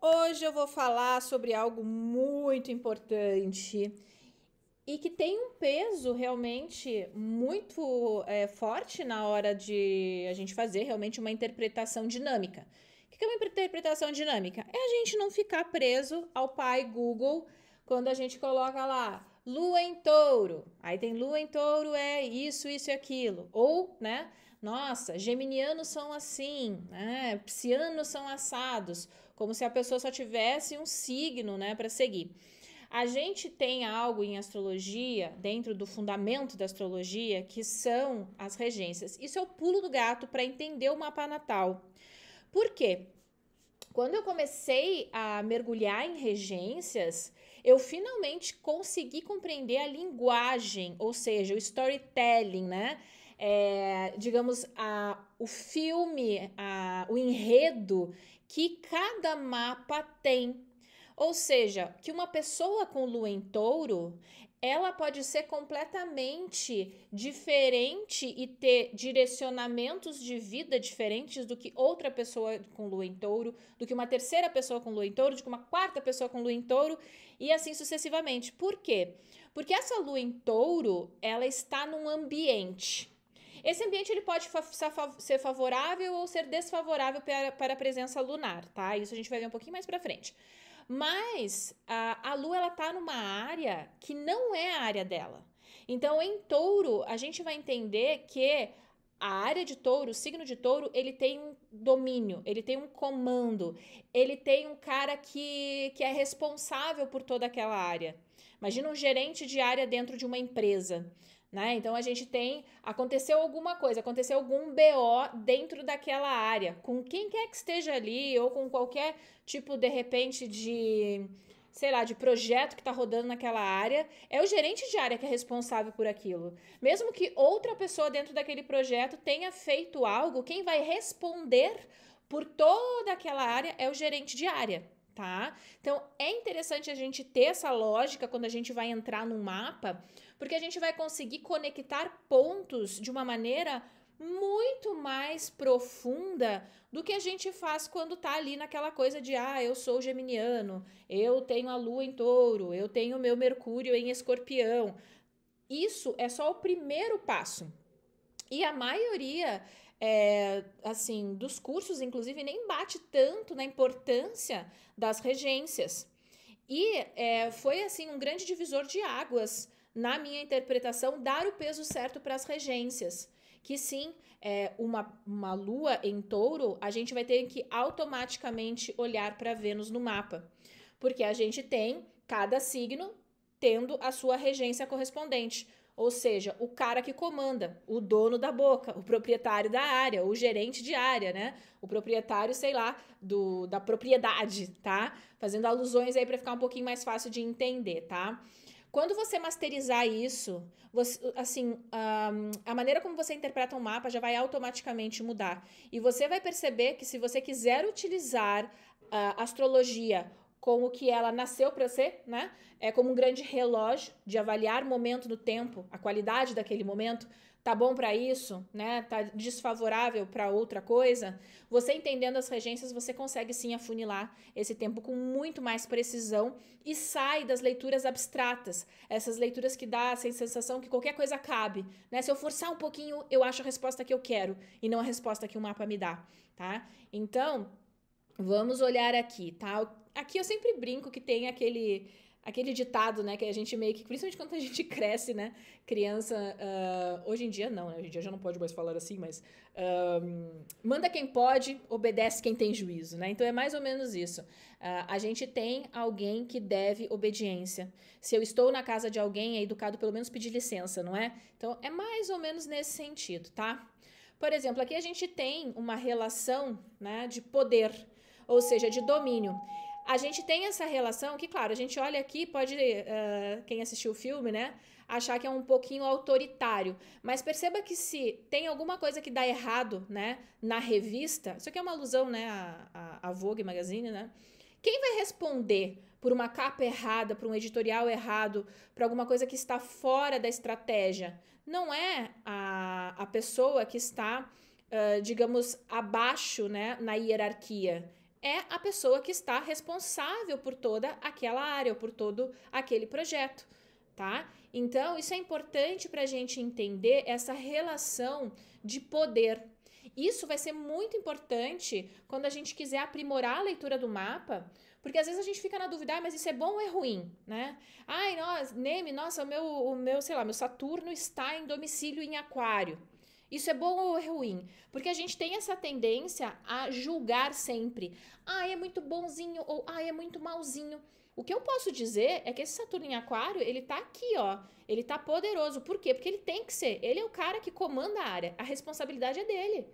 Hoje eu vou falar sobre algo muito importante e que tem um peso realmente muito forte na hora de a gente fazer realmente uma interpretação dinâmica. O que é uma interpretação dinâmica? É a gente não ficar preso ao pai Google quando a gente coloca lá lua em touro. Aí tem lua em touro é isso e aquilo. Ou, né? Nossa, geminianos são assim, né? Piscianos são assados, como se a pessoa só tivesse um signo, né, para seguir. A gente tem algo em astrologia, dentro do fundamento da astrologia, que são as regências. Isso é o pulo do gato para entender o mapa natal. Por quê? Quando eu comecei a mergulhar em regências, eu finalmente consegui compreender a linguagem, ou seja, o storytelling, né? Digamos, o filme, o enredo que cada mapa tem. Ou seja, que uma pessoa com lua em touro, ela pode ser completamente diferente e ter direcionamentos de vida diferentes do que outra pessoa com lua em touro, do que uma terceira pessoa com lua em touro, do que uma quarta pessoa com lua em touro e assim sucessivamente. Por quê? Porque essa lua em touro, ela está num ambiente. Esse ambiente ele pode ser favorável ou ser desfavorável para a presença lunar, tá? Isso a gente vai ver um pouquinho mais para frente. Mas a Lua ela tá numa área que não é a área dela. Então, em Touro, a gente vai entender que a área de Touro, o signo de Touro, ele tem um domínio, ele tem um comando, ele tem um cara que é responsável por toda aquela área. Imagina um gerente de área dentro de uma empresa. Né? Então a gente tem, aconteceu alguma coisa, aconteceu algum BO dentro daquela área, com quem quer que esteja ali, ou com qualquer tipo, de repente, de, sei lá, de projeto que está rodando naquela área, é o gerente de área que é responsável por aquilo. Mesmo que outra pessoa dentro daquele projeto tenha feito algo, quem vai responder por toda aquela área é o gerente de área. Tá? Então é interessante a gente ter essa lógica quando a gente vai entrar num mapa, porque a gente vai conseguir conectar pontos de uma maneira muito mais profunda do que a gente faz quando tá ali naquela coisa de eu sou geminiano, eu tenho a lua em touro, eu tenho o meu Mercúrio em escorpião. Isso é só o primeiro passo. E a maioria assim, dos cursos, inclusive, nem bate tanto na importância das regências. E foi assim um grande divisor de águas na minha interpretação dar o peso certo para as regências. Que sim, uma lua em touro, a gente vai ter que automaticamente olhar para Vênus no mapa. Porque a gente tem cada signo tendo a sua regência correspondente. Ou seja, o cara que comanda, o dono da boca, o proprietário da área, o gerente de área, né? O proprietário, sei lá, da propriedade, tá? Fazendo alusões aí para ficar um pouquinho mais fácil de entender, tá? Quando você masterizar isso, assim, a maneira como você interpreta um mapa já vai automaticamente mudar. E você vai perceber que se você quiser utilizar a astrologia com o que ela nasceu para ser, né? É como um grande relógio de avaliar momento no tempo, a qualidade daquele momento. Tá bom para isso, né? Tá desfavorável para outra coisa. Você entendendo as regências, você consegue sim afunilar esse tempo com muito mais precisão e sai das leituras abstratas, essas leituras que dá essa sensação que qualquer coisa cabe, né? Se eu forçar um pouquinho, eu acho a resposta que eu quero e não a resposta que o mapa me dá, tá? Então, vamos olhar aqui, tá? Aqui eu sempre brinco que tem aquele ditado, né, que a gente meio que, principalmente quando a gente cresce, né, criança, hoje em dia não, né, hoje em dia já não pode mais falar assim, mas manda quem pode, obedece quem tem juízo, né, então é mais ou menos isso. A gente tem alguém que deve obediência. Se eu estou na casa de alguém, é educado pelo menos pedir licença, não é? Então é mais ou menos nesse sentido, tá? Por exemplo, aqui a gente tem uma relação, né, de poder, ou seja, de domínio. A gente tem essa relação que, claro, a gente olha aqui, pode, quem assistiu o filme, né, achar que é um pouquinho autoritário. Mas perceba que se tem alguma coisa que dá errado, né, na revista, isso aqui é uma alusão, né, a Vogue Magazine, né, quem vai responder por uma capa errada, por um editorial errado, por alguma coisa que está fora da estratégia? Não é a pessoa que está, digamos, abaixo, né, na hierarquia. é a pessoa que está responsável por toda aquela área, ou por todo aquele projeto, tá? Então, isso é importante para a gente entender essa relação de poder. Isso vai ser muito importante quando a gente quiser aprimorar a leitura do mapa, porque às vezes a gente fica na dúvida, mas isso é bom ou é ruim, né? Ai, nossa, sei lá, meu Saturno está em domicílio em Aquário. Isso é bom ou é ruim? Porque a gente tem essa tendência a julgar sempre. Ah, é muito bonzinho ou é muito malzinho. O que eu posso dizer é que esse Saturno em Aquário, ele tá aqui, ó. Ele tá poderoso. Por quê? Porque ele tem que ser. Ele é o cara que comanda a área. A responsabilidade é dele,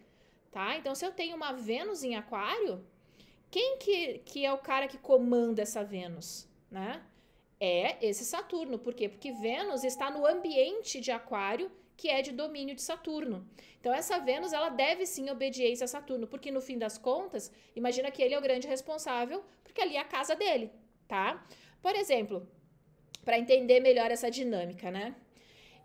tá? Então, se eu tenho uma Vênus em Aquário, quem que é o cara que comanda essa Vênus, né? É esse Saturno. Por quê? Porque Vênus está no ambiente de Aquário, que é de domínio de Saturno. Então, essa Vênus, ela deve sim obediência a Saturno, porque no fim das contas, imagina que ele é o grande responsável, porque ali é a casa dele, tá? Por exemplo, para entender melhor essa dinâmica, né?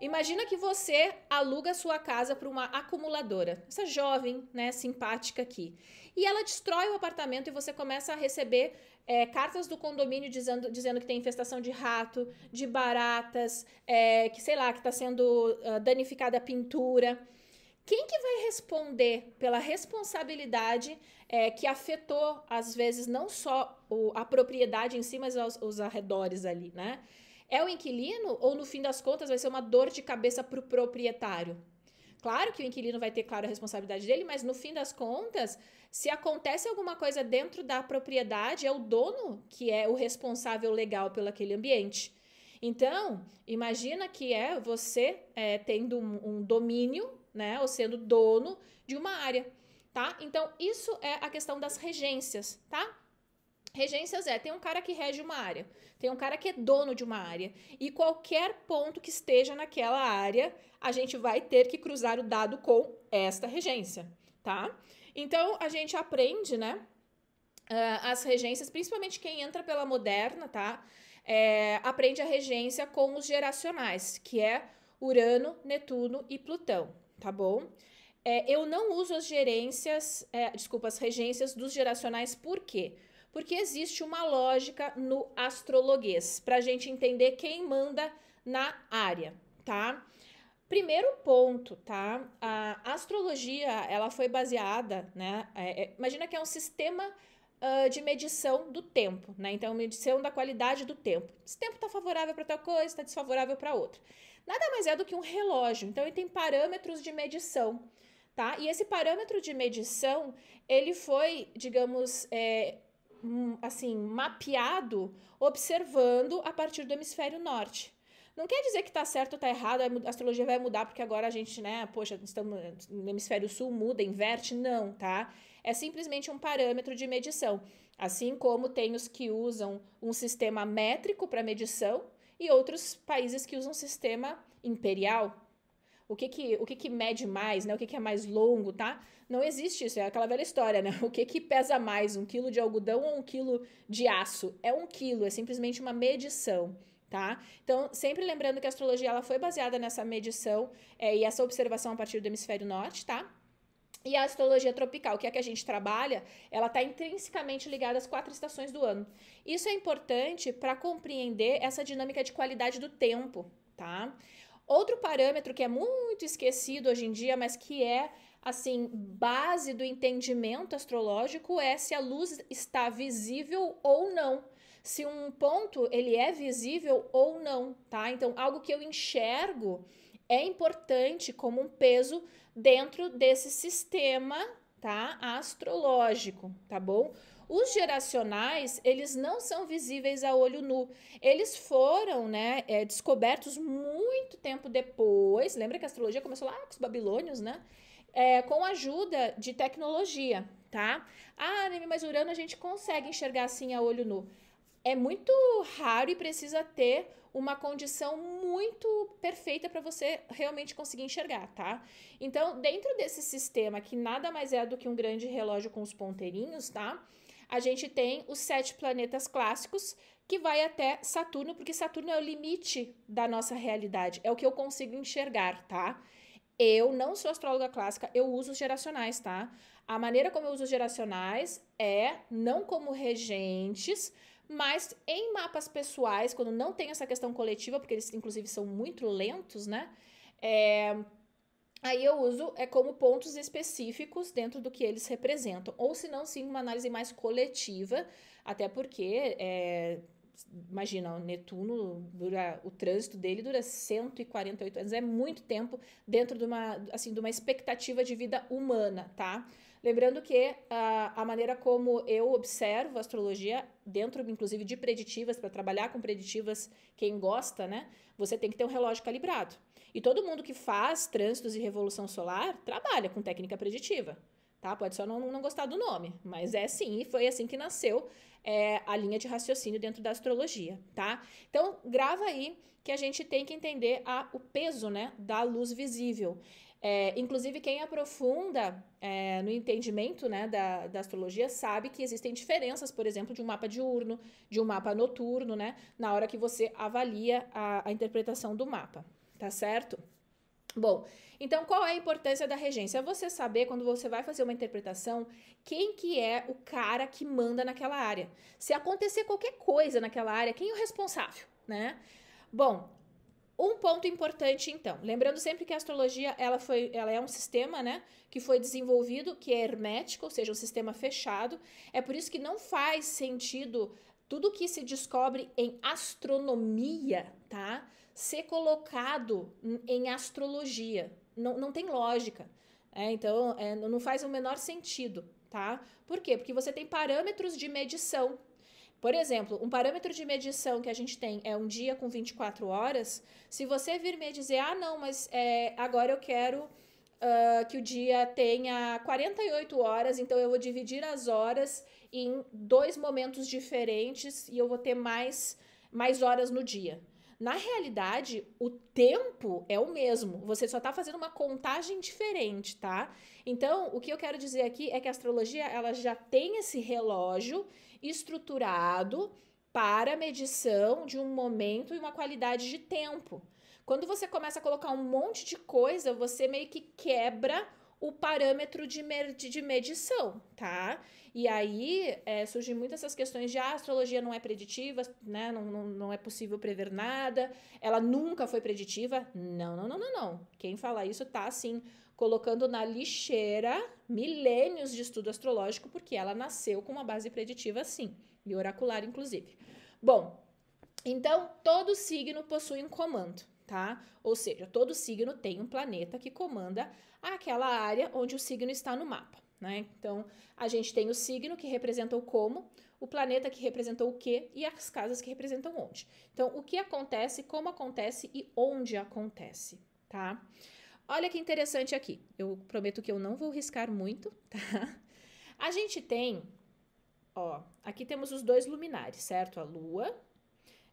Imagina que você aluga sua casa para uma acumuladora, essa jovem, né, simpática aqui. E ela destrói o apartamento e você começa a receber cartas do condomínio dizendo que tem infestação de rato, de baratas, que sei lá, que está sendo danificada a pintura. Quem que vai responder pela responsabilidade que afetou, às vezes, não só a propriedade em si, mas os arredores ali, né? É o inquilino ou, no fim das contas, vai ser uma dor de cabeça para o proprietário? Claro que o inquilino vai ter, claro, a responsabilidade dele, mas no fim das contas, se acontece alguma coisa dentro da propriedade, é o dono que é o responsável legal pelo aquele ambiente. Então, imagina que é você tendo um domínio, né, ou sendo dono de uma área, tá? Então, isso é a questão das regências, tá? Regências tem um cara que rege uma área, tem um cara que é dono de uma área, e qualquer ponto que esteja naquela área, a gente vai ter que cruzar o dado com esta regência, tá? Então, a gente aprende, né, as regências, principalmente quem entra pela moderna, tá? Aprende a regência com os geracionais, que é Urano, Netuno e Plutão, tá bom? Eu não uso as as regências dos geracionais, por quê? Porque existe uma lógica no astrologuês, para a gente entender quem manda na área, tá? Primeiro ponto, tá? A astrologia, ela foi baseada, né? Imagina que é um sistema de medição do tempo, né? Então, medição da qualidade do tempo. Esse tempo está favorável para tal coisa, está desfavorável para outra. Nada mais é do que um relógio. Então, ele tem parâmetros de medição, tá? E esse parâmetro de medição, ele foi, digamos, assim, mapeado, observando a partir do hemisfério norte. Não quer dizer que tá certo ou tá errado, a astrologia vai mudar porque agora a gente, né, poxa, estamos no hemisfério sul, muda, inverte, não, tá? É simplesmente um parâmetro de medição. Assim como tem os que usam um sistema métrico para medição e outros países que usam um sistema imperial. O que mede mais, né? O que é mais longo, tá? Não existe isso, é aquela velha história, né? O que pesa mais, 1 quilo de algodão ou 1 quilo de aço? É 1 quilo, é simplesmente uma medição, tá? Então, sempre lembrando que a astrologia ela foi baseada nessa medição e essa observação a partir do hemisfério norte, tá? E a astrologia tropical, que é a que a gente trabalha, ela está intrinsecamente ligada às 4 estações do ano. Isso é importante para compreender essa dinâmica de qualidade do tempo, tá? Outro parâmetro que é muito esquecido hoje em dia, mas que é, assim, base do entendimento astrológico é se a luz está visível ou não. Se um ponto, ele é visível ou não, tá? Então, algo que eu enxergo é importante como um peso dentro desse sistema, tá? Astrológico, tá bom? Os geracionais, eles não são visíveis a olho nu. Eles foram, né, descobertos muito tempo depois. Lembra que a astrologia começou lá com os babilônios, né? Com a ajuda de tecnologia, tá? Mas Urano a gente consegue enxergar assim a olho nu. É muito raro e precisa ter uma condição muito perfeita para você realmente conseguir enxergar, tá? Então, dentro desse sistema, que nada mais é do que um grande relógio com os ponteirinhos, tá? A gente tem os 7 planetas clássicos, que vai até Saturno, porque Saturno é o limite da nossa realidade, é o que eu consigo enxergar, tá? Eu não sou astróloga clássica, eu uso os geracionais, tá? A maneira como eu uso os geracionais é não como regentes, mas em mapas pessoais, quando não tem essa questão coletiva, porque eles inclusive são muito lentos, né? Aí eu uso como pontos específicos dentro do que eles representam. Ou se não, sim, uma análise mais coletiva, até porque, imagina, o Netuno, o trânsito dele dura 148 anos, é muito tempo dentro de uma expectativa de vida humana, tá? Lembrando que a maneira como eu observo a astrologia, dentro inclusive de preditivas, para trabalhar com preditivas, quem gosta, né? Você tem que ter um relógio calibrado. E todo mundo que faz trânsitos e revolução solar trabalha com técnica preditiva, tá? Pode só não gostar do nome, mas é sim, e foi assim que nasceu a linha de raciocínio dentro da astrologia, tá? Então, grava aí que a gente tem que entender o peso, né, da luz visível. Inclusive, quem aprofunda no entendimento, né, da astrologia sabe que existem diferenças, por exemplo, de um mapa diurno, de um mapa noturno, né, na hora que você avalia a interpretação do mapa. Tá certo? Bom, então qual é a importância da regência? É você saber, quando você vai fazer uma interpretação, quem que é o cara que manda naquela área. Se acontecer qualquer coisa naquela área, quem é o responsável, né? Bom, um ponto importante, então, lembrando sempre que a astrologia ela é um sistema, né, que foi desenvolvido, que é hermético, ou seja, um sistema fechado. É por isso que não faz sentido tudo que se descobre em astronomia, tá, ser colocado em astrologia. Não tem lógica. Então, não faz o menor sentido, tá? Por quê? Porque você tem parâmetros de medição. Por exemplo, um parâmetro de medição que a gente tem é um dia com 24 horas. Se você vir me dizer, não, mas agora eu quero que o dia tenha 48 horas, então eu vou dividir as horas em 2 momentos diferentes e eu vou ter mais horas no dia. Na realidade, o tempo é o mesmo, você só está fazendo uma contagem diferente, tá? Então, o que eu quero dizer aqui é que a astrologia ela já tem esse relógio estruturado para medição de um momento e uma qualidade de tempo. Quando você começa a colocar um monte de coisa, você meio que quebra o parâmetro de medição, tá? E aí surgem muitas essas questões de a astrologia não é preditiva, né? Não é possível prever nada, ela nunca foi preditiva. Não. Quem fala isso tá, assim, colocando na lixeira milênios de estudo astrológico, porque ela nasceu com uma base preditiva, sim, e oracular, inclusive. Bom, então, todo signo possui um comando, tá? Ou seja, todo signo tem um planeta que comanda aquela área onde o signo está no mapa, né? Então, a gente tem o signo que representa o como, o planeta que representa o que e as casas que representam onde. Então, o que acontece, como acontece e onde acontece, tá? Olha que interessante aqui. Eu prometo que eu não vou riscar muito, tá? A gente tem, aqui temos os 2 luminares, certo? A Lua.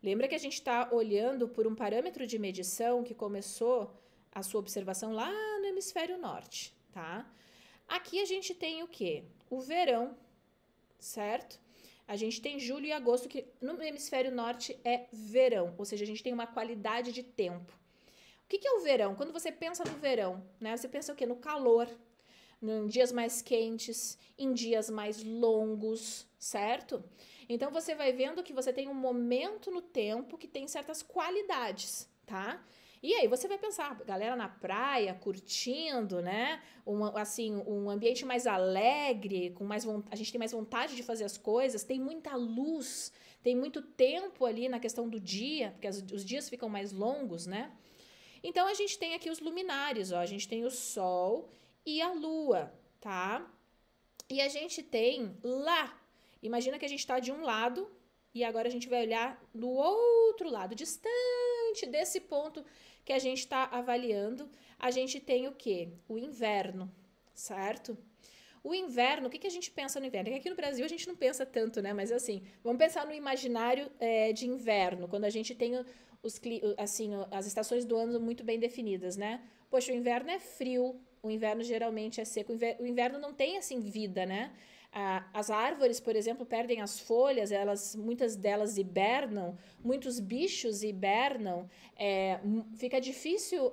Lembra que a gente está olhando por um parâmetro de medição que começou a sua observação lá no hemisfério norte, tá? Aqui a gente tem o quê? O verão, certo? A gente tem julho e agosto, que no hemisfério norte é verão, ou seja, a gente tem uma qualidade de tempo. O que é o verão? Quando você pensa no verão, né? Você pensa o quê? No calor, em dias mais quentes, em dias mais longos, certo? Então, você vai vendo que você tem um momento no tempo que tem certas qualidades, tá? E aí você vai pensar, galera na praia, curtindo, né? Um ambiente mais alegre, a gente tem mais vontade de fazer as coisas, tem muita luz, tem muito tempo ali na questão do dia, porque os dias ficam mais longos, né? Então, a gente tem aqui os luminares, a gente tem o Sol e a Lua, tá? E a gente tem lá, imagina que a gente está de um lado e agora a gente vai olhar do outro lado, distante desse ponto que a gente está avaliando, a gente tem o quê? O inverno, certo? O inverno, o que a gente pensa no inverno? Aqui no Brasil a gente não pensa tanto, né? Mas assim, vamos pensar no imaginário de inverno, quando a gente tem as estações do ano muito bem definidas, né? Poxa, o inverno é frio, o inverno geralmente é seco, o inverno não tem, assim, vida, né? As árvores, por exemplo, perdem as folhas, muitas delas hibernam, muitos bichos hibernam, fica difícil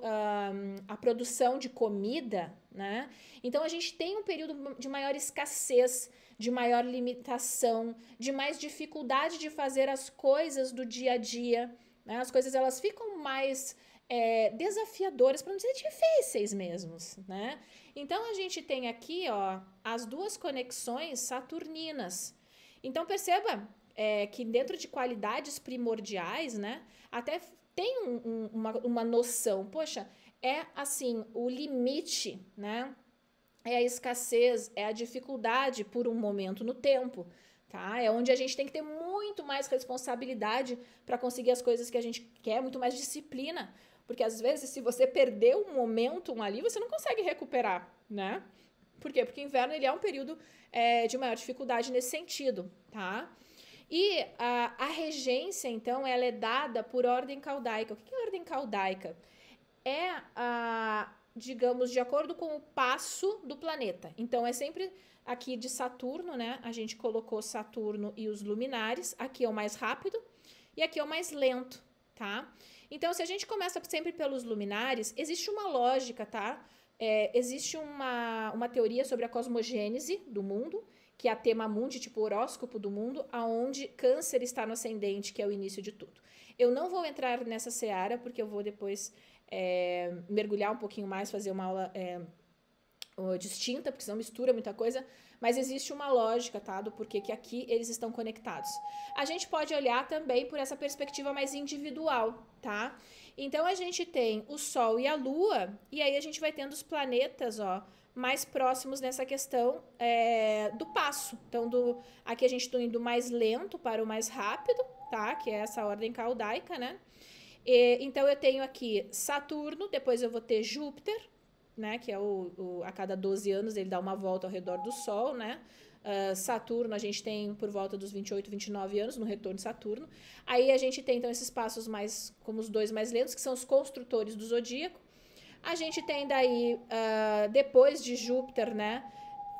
a produção de comida, né? Então a gente tem um período de maior escassez, de maior limitação, de mais dificuldade de fazer as coisas do dia a dia, né? As coisas elas ficam mais desafiadoras, para não dizer difíceis mesmo, né? Então a gente tem aqui, ó, as duas conexões saturninas. Então perceba que dentro de qualidades primordiais, né, até tem uma noção, poxa, assim, o limite, né, é a escassez, é a dificuldade por um momento no tempo, tá? É onde a gente tem que ter muito mais responsabilidade para conseguir as coisas que a gente quer, muito mais disciplina, porque às vezes se você perdeu um momentum ali, você não consegue recuperar, né? Por quê? Porque o inverno ele é um período de maior dificuldade nesse sentido, tá? E a regência, então, ela é dada por ordem caldaica. O que é ordem caldaica? Digamos, de acordo com o passo do planeta. Então, é sempre aqui de Saturno, né? A gente colocou Saturno e os luminares. Aqui é o mais rápido e aqui é o mais lento, tá? Então, se a gente começa sempre pelos luminares, existe uma lógica, tá? Existe uma teoria sobre a cosmogênese do mundo, que é a tema mundi, tipo horóscopo do mundo, aonde Câncer está no ascendente, que é o início de tudo. Eu não vou entrar nessa seara, porque eu vou depois mergulhar um pouquinho mais, fazer uma aula distinta, porque senão mistura muita coisa, mas existe uma lógica, tá, do porquê que aqui eles estão conectados. A gente pode olhar também por essa perspectiva mais individual, tá? Então, a gente tem o Sol e a Lua, e aí a gente vai tendo os planetas, ó, mais próximos nessa questão do passo. Então, aqui a gente está indo mais lento para o mais rápido, tá? Que é essa ordem caldaica, né? Então, eu tenho aqui Saturno, depois eu vou ter Júpiter, né, que é a cada 12 anos ele dá uma volta ao redor do Sol, né? Saturno a gente tem por volta dos 28, 29 anos no retorno de Saturno. Aí a gente tem então esses passos mais como os dois mais lentos, que são os construtores do zodíaco. A gente tem daí, depois de Júpiter, né?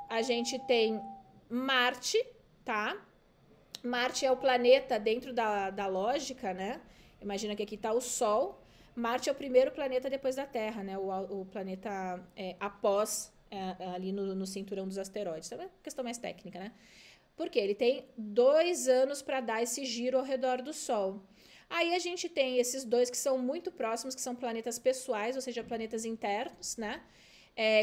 A gente tem Marte, tá? Marte é o planeta dentro da lógica, né? Imagina que aqui está o Sol. Marte é o primeiro planeta depois da Terra, né? O planeta após ali no cinturão dos asteroides. É uma questão mais técnica, né? Porque ele tem 2 anos para dar esse giro ao redor do Sol. Aí a gente tem esses dois que são muito próximos, que são planetas pessoais, ou seja, planetas internos, né?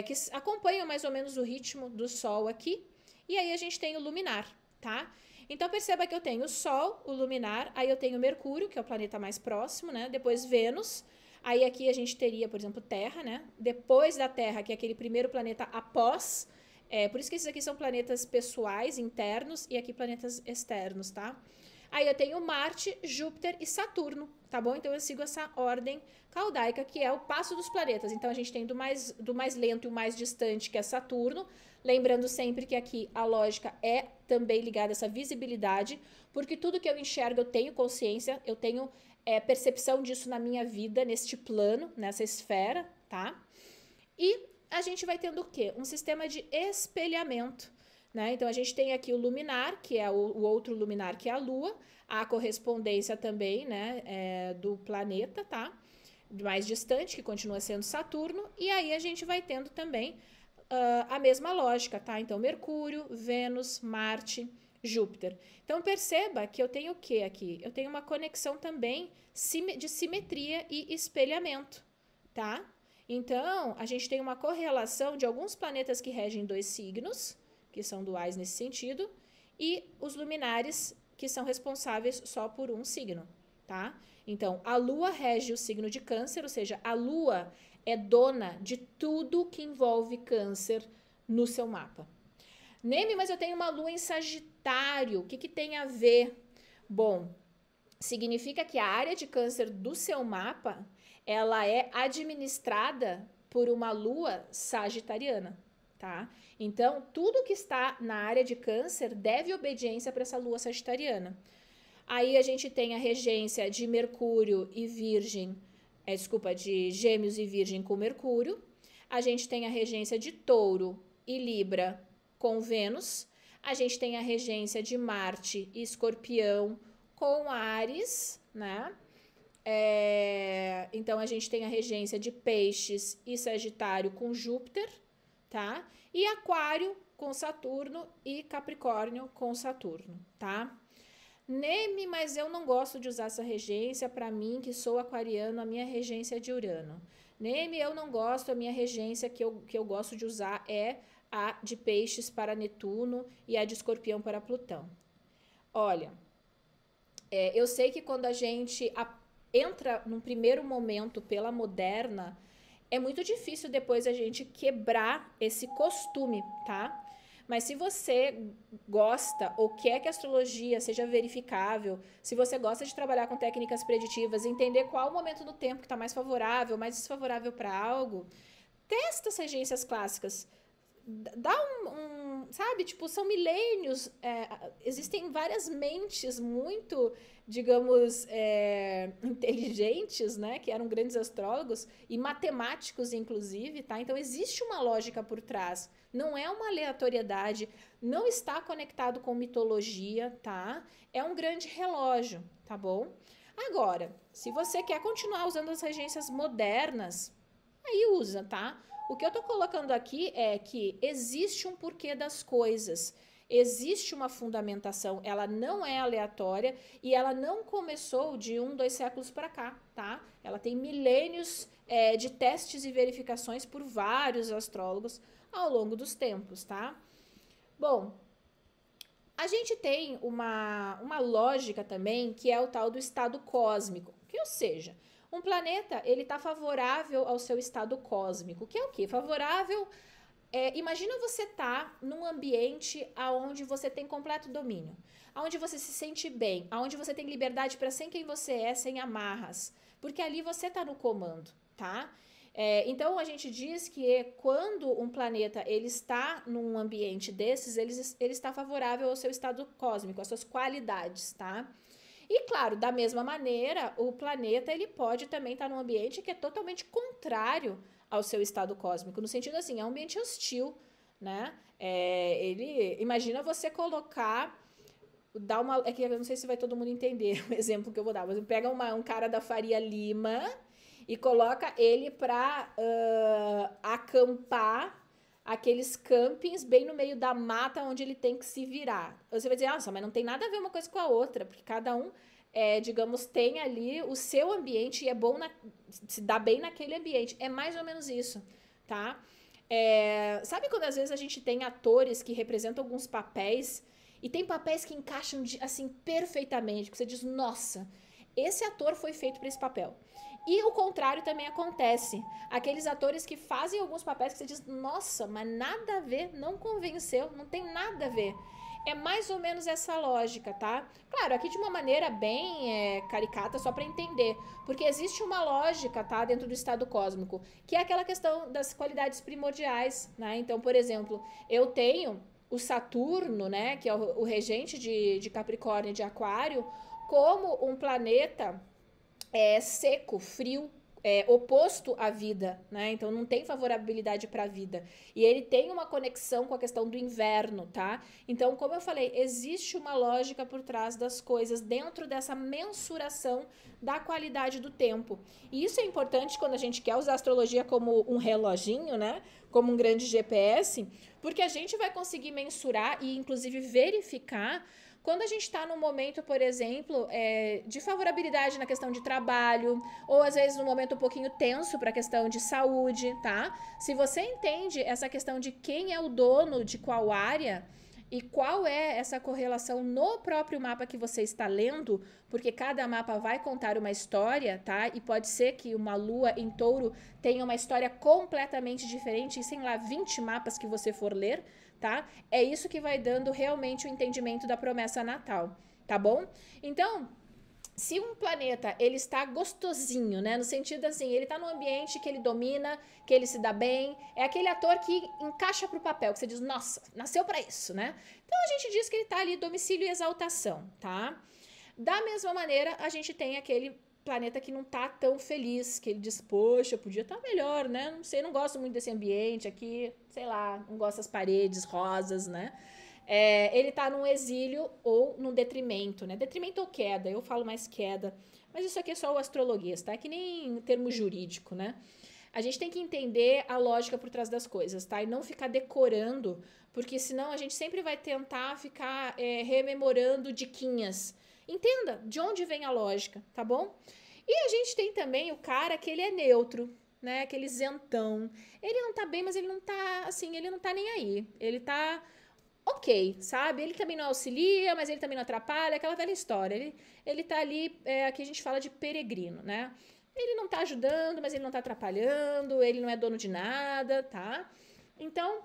Que acompanham mais ou menos o ritmo do Sol aqui. E aí a gente tem o luminar, tá? Então, perceba que eu tenho o Sol, o luminar, aí eu tenho Mercúrio, que é o planeta mais próximo, né? Depois Vênus, aí aqui a gente teria, por exemplo, Terra, né? Depois da Terra, que é aquele primeiro planeta após, por isso que esses aqui são planetas pessoais, internos, e aqui planetas externos, tá? Aí eu tenho Marte, Júpiter e Saturno, tá bom? Então eu sigo essa ordem caldaica, que é o passo dos planetas. Então a gente tem do mais lento e o mais distante, que é Saturno. Lembrando sempre que aqui a lógica é também ligada a essa visibilidade, porque tudo que eu enxergo eu tenho consciência, eu tenho percepção disso na minha vida, neste plano, nessa esfera, tá? E a gente vai tendo o quê? Um sistema de espelhamento, né? Então, a gente tem aqui o luminar, que é o outro luminar, que é a Lua, a correspondência também, né, do planeta, tá? Mais distante, que continua sendo Saturno, e aí a gente vai tendo também a mesma lógica, tá? Então, Mercúrio, Vênus, Marte, Júpiter. Então, perceba que eu tenho o que aqui? Eu tenho uma conexão também de simetria e espelhamento, tá? Então, a gente tem uma correlação de alguns planetas que regem 2 signos, que são duais nesse sentido, e os luminares que são responsáveis só por um signo, tá? Então, a Lua rege o signo de Câncer, ou seja, a Lua é dona de tudo que envolve Câncer no seu mapa. Neme, mas eu tenho uma Lua em Sagitário, o que tem a ver? Bom, significa que a área de Câncer do seu mapa, ela é administrada por uma Lua sagitariana, tá? Então, tudo que está na área de Câncer deve obediência para essa Lua sagitariana. Aí a gente tem a regência de Mercúrio e Virgem, de Gêmeos e Virgem com Mercúrio. A gente tem a regência de Touro e Libra com Vênus. A gente tem a regência de Marte e Escorpião com Áries, né? Então, a gente tem a regência de Peixes e Sagitário com Júpiter, tá? E Aquário com Saturno e Capricórnio com Saturno, tá? Neme, mas eu não gosto de usar essa regência. Para mim, que sou aquariano, a minha regência é de Urano. Neme, eu não gosto, a minha regência que eu gosto de usar é a de Peixes para Netuno e a de Escorpião para Plutão. Olha, eu sei que quando a gente entra num primeiro momento pela moderna, é muito difícil depois a gente quebrar esse costume, tá? Mas se você gosta ou quer que a astrologia seja verificável, se você gosta de trabalhar com técnicas preditivas, entender qual o momento do tempo que está mais favorável, mais desfavorável para algo, testa as regências clássicas. Dá sabe, tipo, são milênios, existem várias mentes muito, digamos, inteligentes, né, que eram grandes astrólogos e matemáticos, inclusive, tá? Então, existe uma lógica por trás, não é uma aleatoriedade, não está conectado com mitologia, tá? É um grande relógio, tá bom? Agora, se você quer continuar usando as regências modernas, aí usa, tá? O que eu tô colocando aqui é que existe um porquê das coisas, existe uma fundamentação, ela não é aleatória e ela não começou de 2 séculos para cá, tá? Ela tem milênios de testes e verificações por vários astrólogos ao longo dos tempos, tá? Bom, a gente tem uma lógica também que é o tal do estado cósmico, que ou seja, um planeta, ele está favorável ao seu estado cósmico, que é o quê? Favorável, imagina você tá num ambiente onde você tem completo domínio, onde você se sente bem, onde você tem liberdade para ser quem você é, sem amarras, porque ali você tá no comando, tá? Então, a gente diz que quando um planeta ele está num ambiente desses, ele está favorável ao seu estado cósmico, às suas qualidades, tá? E claro, da mesma maneira, o planeta ele pode também estar num ambiente que é totalmente contrário ao seu estado cósmico, no sentido assim, é um ambiente hostil, né? Imagina você colocar, é que eu não sei se vai todo mundo entender o exemplo que eu vou dar, mas pega um cara da Faria Lima e coloca ele para acampar aqueles campings bem no meio da mata onde ele tem que se virar. Você vai dizer, nossa, mas não tem nada a ver uma coisa com a outra, porque cada um, digamos, tem ali o seu ambiente e é bom se dá bem naquele ambiente. É mais ou menos isso, tá? Sabe quando às vezes a gente tem atores que representam alguns papéis e tem papéis que encaixam assim perfeitamente, que você diz, nossa, esse ator foi feito para esse papel. E o contrário também acontece. Aqueles atores que fazem alguns papéis que você diz, nossa, mas nada a ver, não convenceu, não tem nada a ver. É mais ou menos essa lógica, tá? Claro, aqui de uma maneira bem caricata, só para entender. Porque existe uma lógica, tá? Dentro do estado cósmico, que é aquela questão das qualidades primordiais, né? Então, por exemplo, eu tenho o Saturno, né? Que é o regente de Capricórnio e de Aquário, como um planeta seco, frio, oposto à vida, né? Então não tem favorabilidade para a vida. E ele tem uma conexão com a questão do inverno, tá? Então, como eu falei, existe uma lógica por trás das coisas dentro dessa mensuração da qualidade do tempo. E isso é importante quando a gente quer usar a astrologia como um reloginho, né? Como um grande GPS, porque a gente vai conseguir mensurar e inclusive verificar quando a gente está num momento, por exemplo, de favorabilidade na questão de trabalho, ou às vezes num momento um pouquinho tenso para a questão de saúde, tá? Se você entende essa questão de quem é o dono de qual área e qual é essa correlação no próprio mapa que você está lendo, porque cada mapa vai contar uma história, tá? E pode ser que uma lua em touro tenha uma história completamente diferente, e sei lá, 20 mapas que você for ler, tá? É isso que vai dando realmente o entendimento da promessa natal, tá bom? Então, se um planeta, ele está gostosinho, né? No sentido assim, ele tá num ambiente que ele domina, que ele se dá bem, é aquele ator que encaixa pro papel, que você diz, nossa, nasceu para isso, né? Então, a gente diz que ele tá ali domicílio e exaltação, tá? Da mesma maneira, a gente tem aquele planeta que não tá tão feliz, que ele diz, poxa, podia estar melhor, né? Não sei, não gosto muito desse ambiente aqui, sei lá, não gosto das paredes rosas, né? ele tá num exílio ou num detrimento, né? Detrimento ou queda, eu falo mais queda. Mas isso aqui é só o astrologuês, tá? É que nem termo jurídico, né? A gente tem que entender a lógica por trás das coisas, tá? E não ficar decorando, porque senão a gente sempre vai tentar ficar rememorando diquinhas. Entenda de onde vem a lógica, tá bom? E a gente tem também o cara que ele é neutro, né? Aquele isentão. Ele não tá bem, mas ele não tá, assim, ele não tá nem aí. Ele tá ok, sabe? Ele também não auxilia, mas ele também não atrapalha, aquela velha história. Ele tá ali, aqui a gente fala de peregrino, né? Ele não tá ajudando, mas ele não tá atrapalhando, ele não é dono de nada, tá? Então,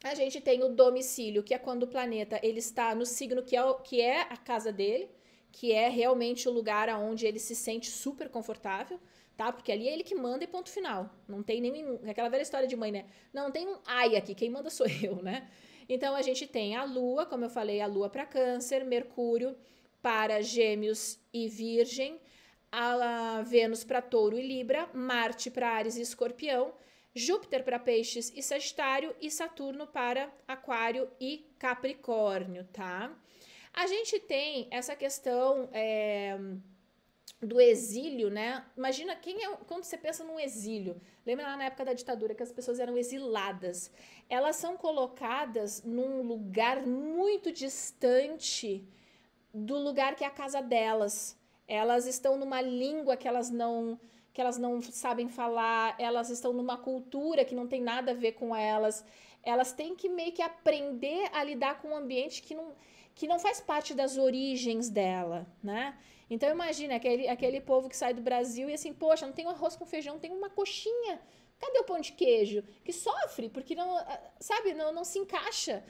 a gente tem o domicílio, que é quando o planeta ele está no signo que é a casa dele, que é realmente o lugar onde ele se sente super confortável, tá? Porque ali é ele que manda e ponto final. Não tem nenhum. Aquela velha história de mãe, né? Não tem um ai aqui, quem manda sou eu, né? Então a gente tem a Lua, como eu falei, a Lua para Câncer, Mercúrio para Gêmeos e Virgem, a Vênus para Touro e Libra, Marte para Áries e Escorpião, Júpiter para Peixes e Sagitário e Saturno para Aquário e Capricórnio, tá? A gente tem essa questão do exílio, né? Imagina quando você pensa num exílio. Lembra lá na época da ditadura que as pessoas eram exiladas? Elas são colocadas num lugar muito distante do lugar que é a casa delas. Elas estão numa língua que elas não sabem falar, elas estão numa cultura que não tem nada a ver com elas. Elas têm que meio que aprender a lidar com um ambiente que não faz parte das origens dela, né? Então imagina aquele povo que sai do Brasil e assim, poxa, não tem um arroz com feijão, tem uma coxinha. Cadê o pão de queijo? Que sofre, porque não, sabe, não se encaixa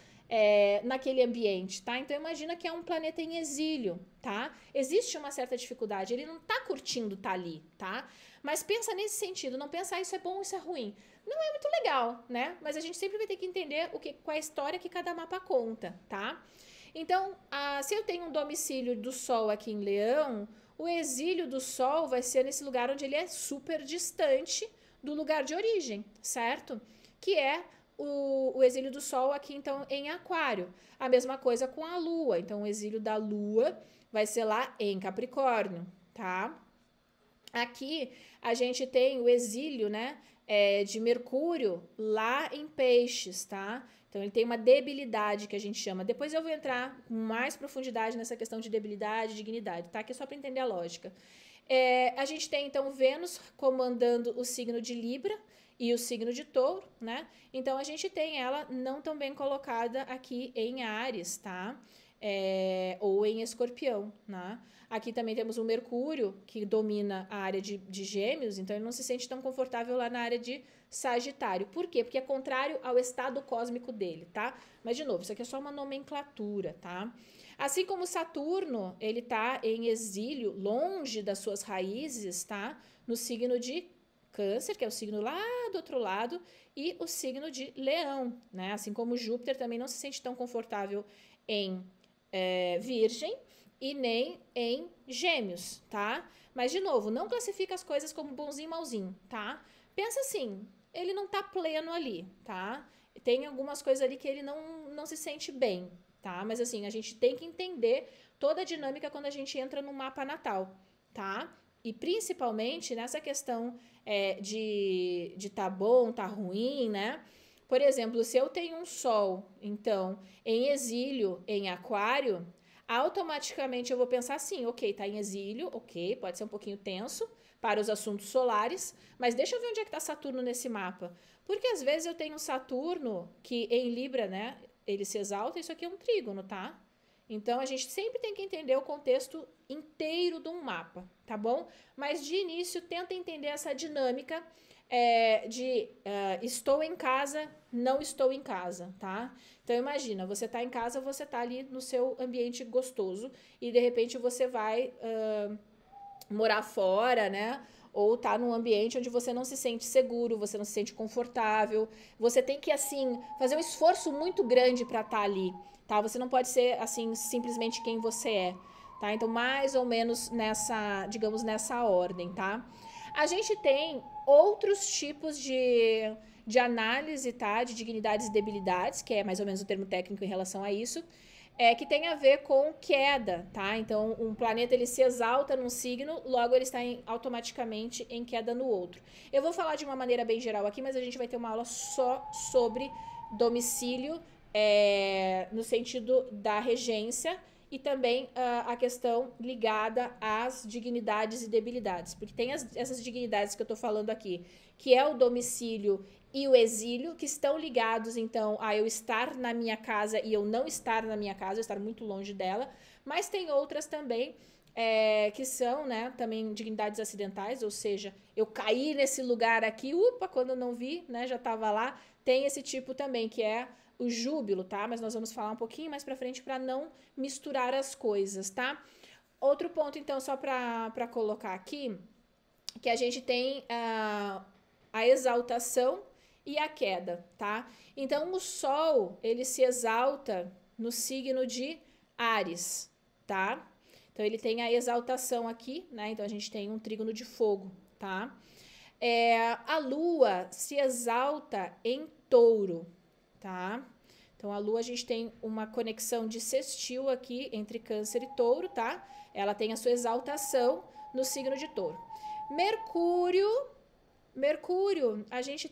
naquele ambiente, tá? Então imagina que é um planeta em exílio, tá? Existe uma certa dificuldade, ele não tá curtindo tá ali, tá? Mas pensa nesse sentido, não pensa isso é bom, isso é ruim. Não é muito legal, né? Mas a gente sempre vai ter que entender qual é a história que cada mapa conta, tá? Então, se eu tenho um domicílio do Sol aqui em Leão, o exílio do Sol vai ser nesse lugar onde ele é super distante do lugar de origem, certo? Que é o exílio do Sol aqui, então, em Aquário. A mesma coisa com a Lua. Então, o exílio da Lua vai ser lá em Capricórnio, tá? Aqui, a gente tem o exílio, né, de Mercúrio lá em Peixes, tá? Então, ele tem uma debilidade que a gente chama. Depois eu vou entrar com mais profundidade nessa questão de debilidade e dignidade, tá? Que é só para entender a lógica. A gente tem, então, Vênus comandando o signo de Libra e o signo de Touro, né? Então, a gente tem ela não tão bem colocada aqui em Áries, tá? Ou em Escorpião, né? Aqui também temos o Mercúrio, que domina a área de Gêmeos, então ele não se sente tão confortável lá na área de Sagitário. Por quê? Porque é contrário ao estado cósmico dele, tá? Mas, de novo, isso aqui é só uma nomenclatura, tá? Assim como Saturno, ele tá em exílio, longe das suas raízes, tá? No signo de Câncer, que é o signo lá do outro lado, e o signo de Leão, né? Assim como Júpiter também não se sente tão confortável em Virgem e nem em Gêmeos, tá? Mas, de novo, não classifica as coisas como bonzinho e malzinho, tá? Pensa assim, ele não tá pleno ali, tá? Tem algumas coisas ali que ele não se sente bem, tá? Mas, assim, a gente tem que entender toda a dinâmica quando a gente entra no mapa natal, tá? E, principalmente, nessa questão de tá bom, tá ruim, né? Por exemplo, se eu tenho um Sol, então, em exílio, em Aquário, automaticamente eu vou pensar assim, ok, tá em exílio, ok, pode ser um pouquinho tenso para os assuntos solares, mas deixa eu ver onde é que tá Saturno nesse mapa. Porque às vezes eu tenho um Saturno que em Libra, né, ele se exalta, isso aqui é um trígono, tá? Então a gente sempre tem que entender o contexto inteiro de um mapa, tá bom? Mas de início, tenta entender essa dinâmica estou em casa, não estou em casa, tá? Então imagina, você tá em casa, você tá ali no seu ambiente gostoso e de repente você vai morar fora, né? Ou tá num ambiente onde você não se sente seguro, você não se sente confortável. Você tem que, assim, fazer um esforço muito grande para estar ali, tá? Você não pode ser, assim, simplesmente quem você é, tá? Então, mais ou menos digamos, nessa ordem, tá? A gente tem outros tipos de análise, tá? De dignidades e debilidades, que é mais ou menos o termo técnico em relação a isso, que tem a ver com queda, tá? Então, um planeta ele se exalta num signo, logo ele está automaticamente em queda no outro. Eu vou falar de uma maneira bem geral aqui, mas a gente vai ter uma aula só sobre domicílio, no sentido da regência, e também a questão ligada às dignidades e debilidades, porque tem essas dignidades que eu tô falando aqui, que é o domicílio e o exílio, que estão ligados, então, a eu estar na minha casa e eu não estar na minha casa, eu estar muito longe dela, mas tem outras também, que são, né, também dignidades acidentais, ou seja, eu caí nesse lugar aqui, quando eu não vi, né, já estava lá, tem esse tipo também, que é o júbilo, tá? Mas nós vamos falar um pouquinho mais pra frente para não misturar as coisas, tá? Outro ponto, então, só para colocar aqui, que a gente tem a exaltação e a queda, tá? Então, o Sol, ele se exalta no signo de Áries, tá? Então, ele tem a exaltação aqui, né? Então, a gente tem um trígono de fogo, tá? A Lua se exalta em Touro, tá? Então, a Lua, a gente tem uma conexão de sextil aqui entre Câncer e Touro, tá? Ela tem a sua exaltação no signo de Touro. Mercúrio, a gente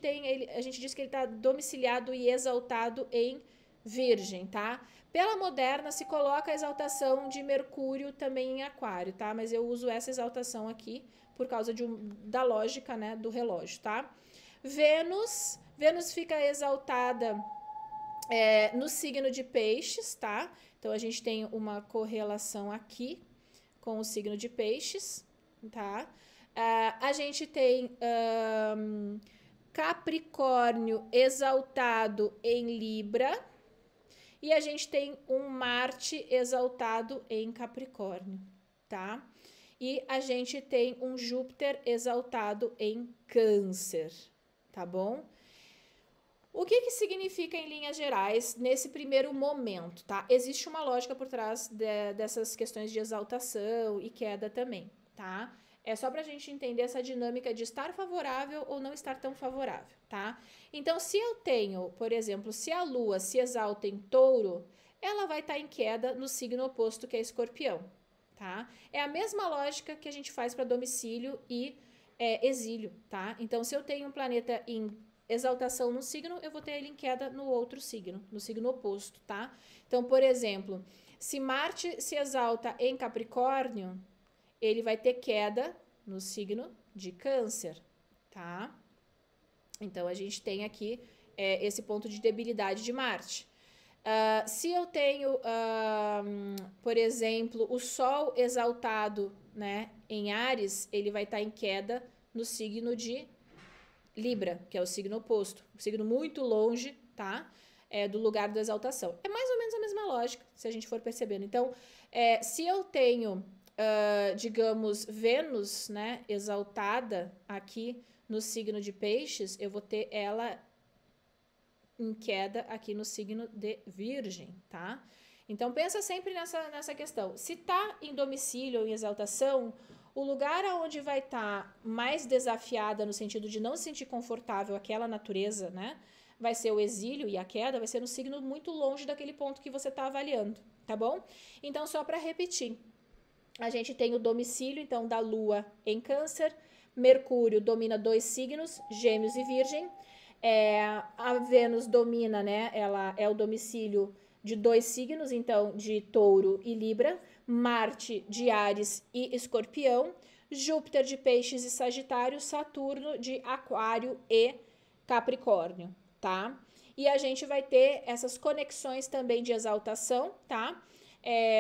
diz que ele está domiciliado e exaltado em Virgem, tá? Pela moderna, se coloca a exaltação de Mercúrio também em Aquário, tá? Mas eu uso essa exaltação aqui por causa da lógica, né, do relógio, tá? Vênus fica exaltada no signo de Peixes, tá? Então, a gente tem uma correlação aqui com o signo de Peixes, tá? A gente tem Capricórnio exaltado em Libra e a gente tem um Marte exaltado em Capricórnio, tá? E a gente tem um Júpiter exaltado em Câncer, tá bom? O que significa em linhas gerais nesse primeiro momento, tá? Existe uma lógica por trás dessas questões de exaltação e queda também, tá? É só pra gente entender essa dinâmica de estar favorável ou não estar tão favorável, tá? Então, se eu tenho, por exemplo, se a Lua se exalta em Touro, ela vai estar em queda no signo oposto, que é Escorpião, tá? É a mesma lógica que a gente faz para domicílio e exílio, tá? Então, se eu tenho um planeta em exaltação no signo, eu vou ter ele em queda no outro signo, no signo oposto, tá? Então, por exemplo, se Marte se exalta em Capricórnio, ele vai ter queda no signo de Câncer, tá? Então, a gente tem aqui esse ponto de debilidade de Marte. Se eu tenho, por exemplo, o Sol exaltado, né, em Áries, ele vai estar em queda no signo de Libra, que é o signo oposto, um signo muito longe, tá? Do lugar da exaltação. É mais ou menos a mesma lógica, se a gente for percebendo. Então, se eu tenho, digamos, Vênus, né, exaltada aqui no signo de Peixes, eu vou ter ela em queda aqui no signo de Virgem, tá? Então, pensa sempre nessa questão. Se tá em domicílio ou em exaltação, o lugar onde vai estar mais desafiada no sentido de não se sentir confortável aquela natureza, né? Vai ser o exílio e a queda, vai ser no signo muito longe daquele ponto que você está avaliando, tá bom? Então, só para repetir, a gente tem o domicílio, então, da Lua em Câncer, Mercúrio domina 2 signos, Gêmeos e Virgem, a Vênus domina, né? Ela é o domicílio de 2 signos, então, de Touro e Libra, Marte de Áries e Escorpião, Júpiter de Peixes e Sagitário, Saturno de Aquário e Capricórnio, tá? E a gente vai ter essas conexões também de exaltação, tá?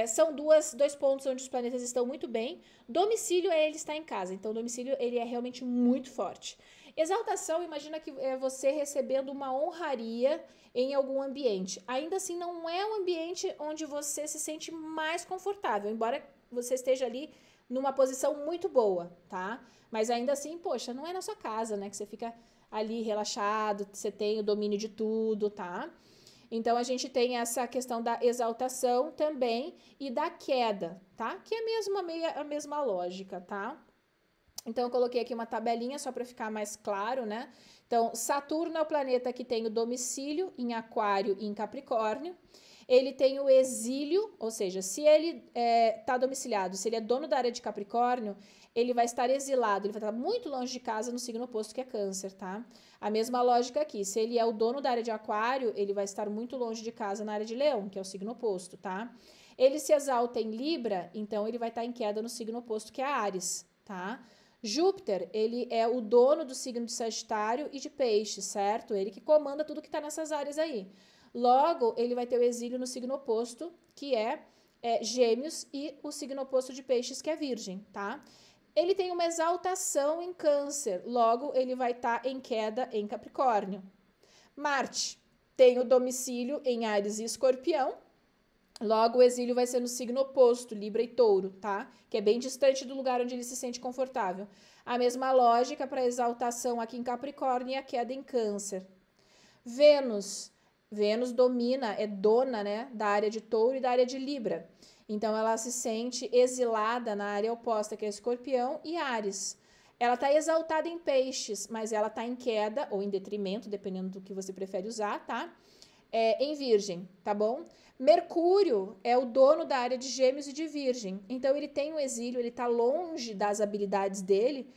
São dois pontos onde os planetas estão muito bem. Domicílio ele está em casa, então domicílio ele é realmente muito forte. Exaltação, imagina que é você recebendo uma honraria em algum ambiente. Ainda assim, não é um ambiente onde você se sente mais confortável, embora você esteja ali numa posição muito boa, tá? Mas ainda assim, poxa, não é na sua casa, né? Que você fica ali relaxado, você tem o domínio de tudo, tá? Então, a gente tem essa questão da exaltação também e da queda, tá? Que é mesmo a mesma lógica, tá? Então, eu coloquei aqui uma tabelinha só para ficar mais claro, né? Então, Saturno é o planeta que tem o domicílio em Aquário e em Capricórnio. Ele tem o exílio, ou seja, se ele está domiciliado, se ele é dono da área de Capricórnio, ele vai estar exilado, ele vai estar muito longe de casa no signo oposto que é Câncer, tá? A mesma lógica aqui, se ele é o dono da área de Aquário, ele vai estar muito longe de casa na área de Leão, que é o signo oposto, tá? Ele se exalta em Libra, então ele vai estar em queda no signo oposto que é Áries, tá? Júpiter, ele é o dono do signo de Sagitário e de Peixes, certo? Ele que comanda tudo que está nessas áreas aí. Logo, ele vai ter o exílio no signo oposto, que é Gêmeos, e o signo oposto de Peixes, que é Virgem, tá? Ele tem uma exaltação em Câncer, logo ele vai estar em queda em Capricórnio. Marte tem o domicílio em Áries e Escorpião, logo o exílio vai ser no signo oposto, Libra e Touro, tá? Que é bem distante do lugar onde ele se sente confortável. A mesma lógica para a exaltação aqui em Capricórnio e a queda em Câncer. Vênus domina, é dona, né, da área de Touro e da área de Libra. Então, ela se sente exilada na área oposta, que é Escorpião e Áries. Ela está exaltada em Peixes, mas ela está em queda, ou em detrimento, dependendo do que você prefere usar, tá? Em Virgem, tá bom? Mercúrio é o dono da área de Gêmeos e de Virgem. Então, ele tem um exílio, ele está longe das habilidades dele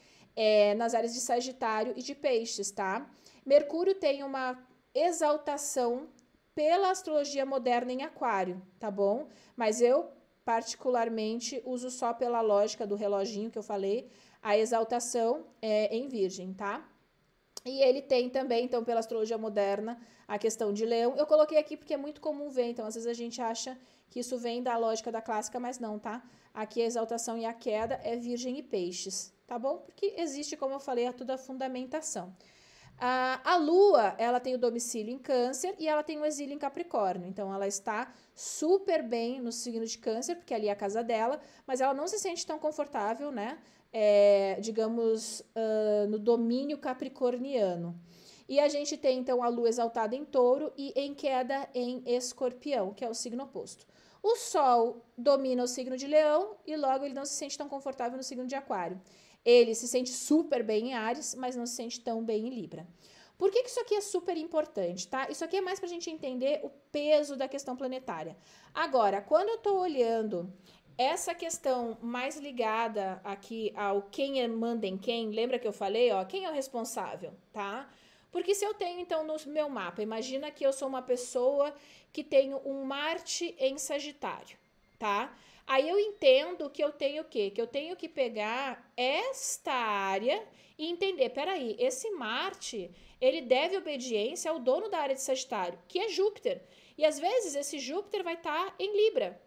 nas áreas de Sagitário e de Peixes, tá? Mercúrio tem uma exaltação pela astrologia moderna em Aquário, tá bom? Mas eu, particularmente, uso só pela lógica do reloginho que eu falei, a exaltação em Virgem, tá? E ele tem também, então, pela astrologia moderna, a questão de Leão. Eu coloquei aqui porque é muito comum ver, então às vezes a gente acha que isso vem da lógica da clássica, mas não, tá? Aqui a exaltação e a queda é Virgem e Peixes, tá bom? Porque existe, como eu falei, toda a fundamentação. A Lua, ela tem o domicílio em Câncer e ela tem o exílio em Capricórnio. Então, ela está super bem no signo de Câncer, porque ali é a casa dela, mas ela não se sente tão confortável, né? Digamos, no domínio capricorniano. E a gente tem, então, a Lua exaltada em Touro e em queda em Escorpião, que é o signo oposto. O Sol domina o signo de Leão e logo ele não se sente tão confortável no signo de Aquário. Ele se sente super bem em Áries, mas não se sente tão bem em Libra. Por que isso aqui é super importante, tá? Isso aqui é mais para a gente entender o peso da questão planetária. Agora, quando eu estou olhando essa questão mais ligada aqui ao quem manda em quem, lembra que eu falei, ó, quem é o responsável, tá? Porque se eu tenho, então, no meu mapa, imagina que eu sou uma pessoa que tenho um Marte em Sagitário, tá? Aí eu entendo que eu tenho o quê? Que eu tenho que pegar esta área e entender, peraí, esse Marte, ele deve obediência ao dono da área de Sagitário, que é Júpiter. E às vezes esse Júpiter vai estar em Libra.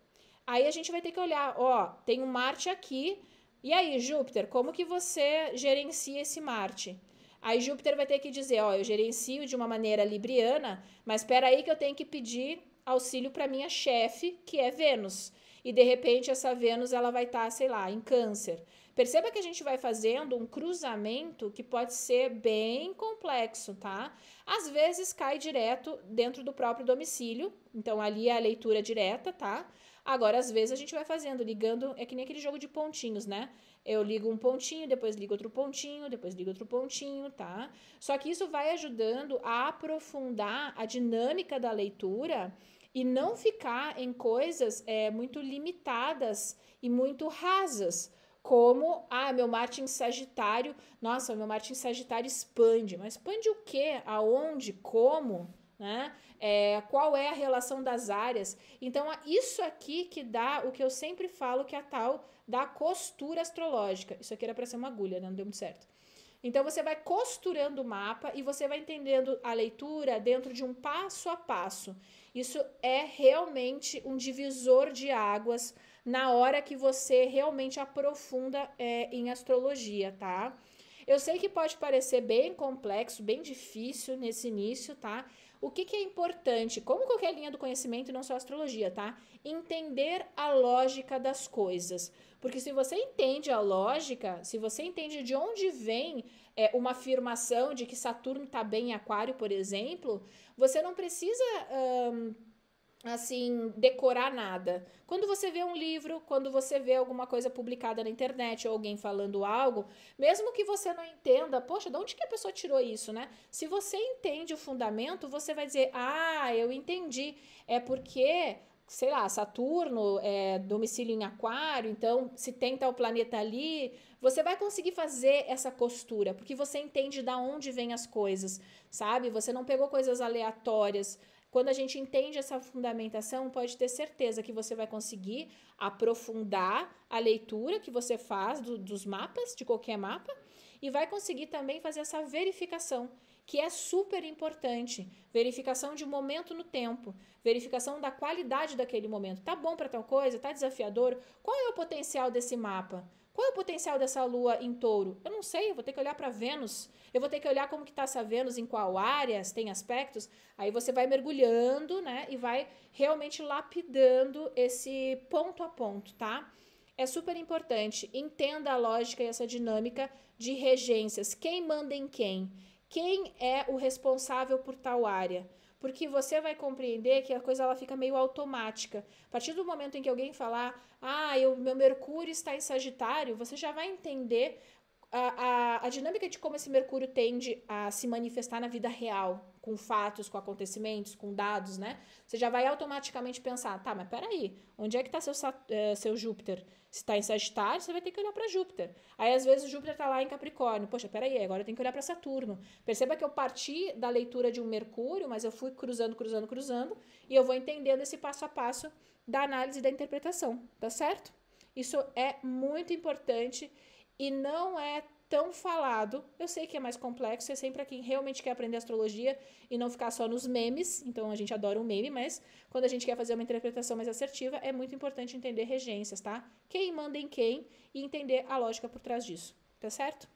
Aí a gente vai ter que olhar, ó, tem um Marte aqui, e aí, Júpiter, como que você gerencia esse Marte? Aí Júpiter vai ter que dizer, ó, eu gerencio de uma maneira libriana, mas espera aí que eu tenho que pedir auxílio para minha chefe, que é Vênus. E de repente essa Vênus ela vai estar, sei lá, em Câncer. Perceba que a gente vai fazendo um cruzamento que pode ser bem complexo, tá? Às vezes cai direto dentro do próprio domicílio, então ali é a leitura direta, tá? Agora, às vezes a gente vai fazendo, ligando, é que nem aquele jogo de pontinhos, né? Eu ligo um pontinho, depois ligo outro pontinho, depois ligo outro pontinho, tá? Só que isso vai ajudando a aprofundar a dinâmica da leitura e não ficar em coisas muito limitadas e muito rasas, como, meu Marte em Sagitário, nossa, meu Marte em Sagitário expande, mas expande o quê? Aonde? Como? Né? Qual é a relação das áreas? Então, isso aqui que dá o que eu sempre falo que é a tal da costura astrológica. Isso aqui era para ser uma agulha, né? Não deu muito certo. Então, você vai costurando o mapa e você vai entendendo a leitura dentro de um passo a passo. Isso é realmente um divisor de águas na hora que você realmente aprofunda em astrologia, tá? Eu sei que pode parecer bem complexo, bem difícil nesse início, tá? O que é importante, como qualquer linha do conhecimento, não só astrologia, tá? Entender a lógica das coisas. Porque se você entende a lógica, se você entende de onde vem uma afirmação de que Saturno está bem em Aquário, por exemplo, você não precisa assim, decorar nada. Quando você vê um livro, quando você vê alguma coisa publicada na internet ou alguém falando algo, mesmo que você não entenda, poxa, de onde que a pessoa tirou isso, né? Se você entende o fundamento, você vai dizer, ah, eu entendi. É porque, sei lá, Saturno é domicílio em Aquário, então se tem tal planeta ali, você vai conseguir fazer essa costura, porque você entende da onde vêm as coisas, sabe? Você não pegou coisas aleatórias. Quando a gente entende essa fundamentação, pode ter certeza que você vai conseguir aprofundar a leitura que você faz dos mapas, de qualquer mapa, e vai conseguir também fazer essa verificação, que é super importante. Verificação de momento no tempo, verificação da qualidade daquele momento. Tá bom para tal coisa? Tá desafiador? Qual é o potencial desse mapa? Qual é o potencial dessa lua em touro? Eu não sei, eu vou ter que olhar para Vênus. Eu vou ter que olhar como que está essa Vênus, em qual área, se tem aspectos. Aí você vai mergulhando, né? E vai realmente lapidando esse ponto a ponto, tá? É super importante. Entenda a lógica e essa dinâmica de regências. Quem manda em quem? Quem é o responsável por tal área? Porque você vai compreender que a coisa ela fica meio automática. A partir do momento em que alguém falar, meu Mercúrio está em Sagitário, você já vai entender a dinâmica de como esse Mercúrio tende a se manifestar na vida real, com fatos, com acontecimentos, com dados, né? Você já vai automaticamente pensar, tá, mas peraí, onde é que está seu Júpiter? Se está em Sagitário, você vai ter que olhar para Júpiter. Aí, às vezes, o Júpiter está lá em Capricórnio. Poxa, peraí, agora eu tenho que olhar para Saturno. Perceba que eu parti da leitura de um Mercúrio, mas eu fui cruzando, e eu vou entendendo esse passo a passo da análise e da interpretação, tá certo? Isso é muito importante e não é tão falado. Eu sei que é mais complexo, é sempre para quem realmente quer aprender astrologia e não ficar só nos memes. Então a gente adora um meme, mas quando a gente quer fazer uma interpretação mais assertiva, é muito importante entender regências, tá? Quem manda em quem e entender a lógica por trás disso, tá certo?